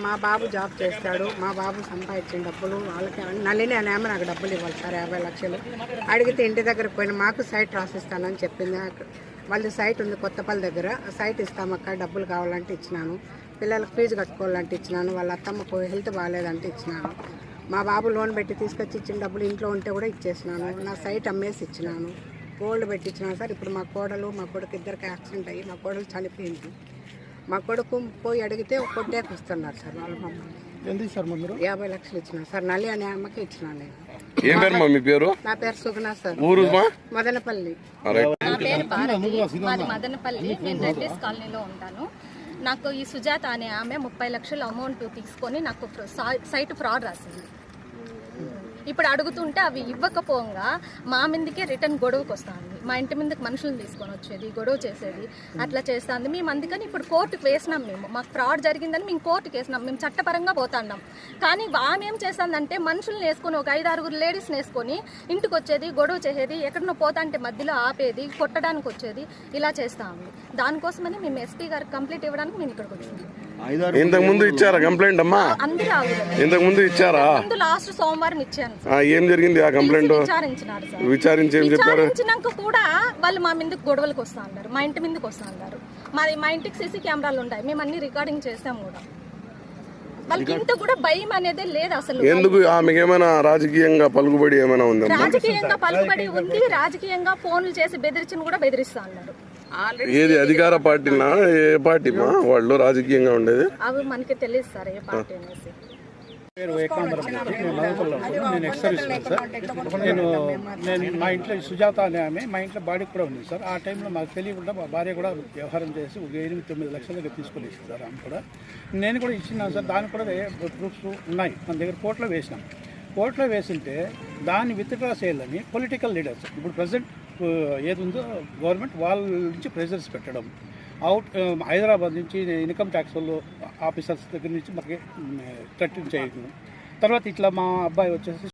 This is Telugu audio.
మా బాబు జాబ్ చేస్తాడు, మా బాబు సంపాదించిన డబ్బులు వాళ్ళకి నల్లిని అనే ఆమె నాకు డబ్బులు ఇవ్వాలి సార్ 50 లక్షలు. అడిగితే ఇంటి దగ్గరకు పోయిన మాకు సైట్ రాసిస్తానని చెప్పింది. వాళ్ళది సైట్ ఉంది కొత్తపల్లి దగ్గర, సైట్ ఇస్తామక్క, డబ్బులు కావాలంటే ఇచ్చినాను. పిల్లలకు ఫీజు కట్టుకోవాలంటే ఇచ్చినాను. వాళ్ళ అత్తమ్మకు హెల్త్ బాగాలేదంటే ఇచ్చినాను. మా బాబు లోన్ పెట్టి తీసుకొచ్చి ఇచ్చిన డబ్బులు ఇంట్లో ఉంటే కూడా ఇచ్చేసినాను. నా సైట్ అమ్మేసి ఇచ్చినాను, గోల్డ్ పెట్టించినాను సార్. ఇప్పుడు మా కోడలు మా కొడుకు ఇద్దరికి యాక్సిడెంట్ అయ్యి మా కోడలు చనిపోయింది. మా కొడుకు పోయి అడిగితే కొట్టేకి వస్తున్నారు సార్ వాళ్ళ మమ్మల్ని. 50 లక్షలు ఇచ్చినా సార్. నల్లి అనే అమ్మకి ఇచ్చినా నేను. ఏం పేరు మా మీ పేరు? నా పేరు సుగుణ సార్. ఊరు మదనపల్లి. నా పేరు భారతి, మాది మదనపల్లి. నేను రెడ్డిస్ కాలనీలో ఉంటాను. నాకు ఈ సుజాత అనే ఆమె 30 లక్షల అమౌంట్ తీసుకొని నాకు సైట్ ఫ్రాడ్ రాసింది. ఇప్పుడు అడుగుతుంటే అవి ఇవ్వకపోగా మా మీదకే రిటర్న్ గొడవకు వస్తుంది. మా ఇంటి మీదకి మనుషులను తీసుకొని వచ్చేది, గొడవ చేసేది, అట్లా చేస్తుంది. మేము అందుకని ఇప్పుడు కోర్టుకు వేసినాం. మాకు ఫ్రాడ్ జరిగిందని మేము కోర్టుకు వేసినాం. మేము చట్టపరంగా పోతున్నాం. కానీ ఆమె ఏం చేస్తుందంటే మనుషులను వేసుకొని ఒక 5-6 లేడీస్ని వేసుకొని ఇంటికి వచ్చేది, గొడవ చేసేది, ఎక్కడన్నా పోతా అంటే మధ్యలో ఆపేది, కొట్టడానికి వచ్చేది, ఇలా చేస్తా ఉంది. దానికోసమని మేము ఎస్పీ గారికి కంప్లైంట్ ఇవ్వడానికి మేము ఇక్కడికి వచ్చింది. ఇంతకు ముందు ఇచ్చారా కంప్లైంట్ అమ్మా? ఇంతకు ముందు ఇచ్చారా? లాస్ట్ సోమవారం ఇచ్చాను. ఏం జరిగింది ఆ కంప్లైంట్? విచారించి ఏం చెప్పారు? విచారించినాక కూడా వాళ్ళు మా మీదకి గొడవలకు వస్తా అన్నారు, మా ఇంటి మీదకి వస్తా అన్నారు. మా ఇంటికి సీసీ కెమెరాలు ఉంటాయి, మేము అన్ని రికార్డింగ్ చేస్తాం కూడా. వాళ్ళకి ఇంత కూడా భయం అనేది లేదు అసలు. ఎందుకు? ఆమెకి ఏమైనా రాజకీయంగా పలుకుబడి ఏమైనా ఉంది? రాజకీయంగా పలుకుబడి ఉంది. రాజకీయంగా ఫోన్లు చేసి బెదిరించిన కూడా బెదిరిస్తా అన్నారు. ఏది అధికార పార్టీనా? ఏ పార్టీ వాళ్ళు రాజకీయంగా ఉండేది? అవి మనకి తెలియదు సార్ ఏ పార్టీ అనేసి. పేరు ఏకాంబరం. నేను మదనపల్లిలో ఉంటాను. నేను ఎక్స్ సర్వీస్ సార్. నేను మా ఇంట్లో సుజాత అనే ఆమె మా ఇంట్లో బాడీ కూడా ఉంది సార్. ఆ టైంలో మాకు తెలియకుండా మా భార్య కూడా వ్యవహారం చేసి 8-9 లక్షల దగ్గర తీసుకొని ఇచ్చింది సార్. ఆమె కూడా నేను కూడా ఇచ్చినాను సార్. దానికి కూడా ప్రూఫ్స్ ఉన్నాయి మన దగ్గర. కోర్టులో వేసినాం. కోర్టులో వేసింటే దాన్ని విత్డ్రా చేయాలని పొలిటికల్ లీడర్స్ ఇప్పుడు ప్రజెంట్ ఏది ఉందో గవర్నమెంట్ వాళ్ళ నుంచి ప్రెజర్స్ పెట్టడం, హైదరాబాద్ నుంచి ఇన్కమ్ ట్యాక్స్ వాళ్ళు ఆఫీసర్స్ దగ్గర నుంచి మాకు థ్రెటన్ చేయడం. తర్వాత ఇట్లా మా అబ్బాయి వచ్చేసి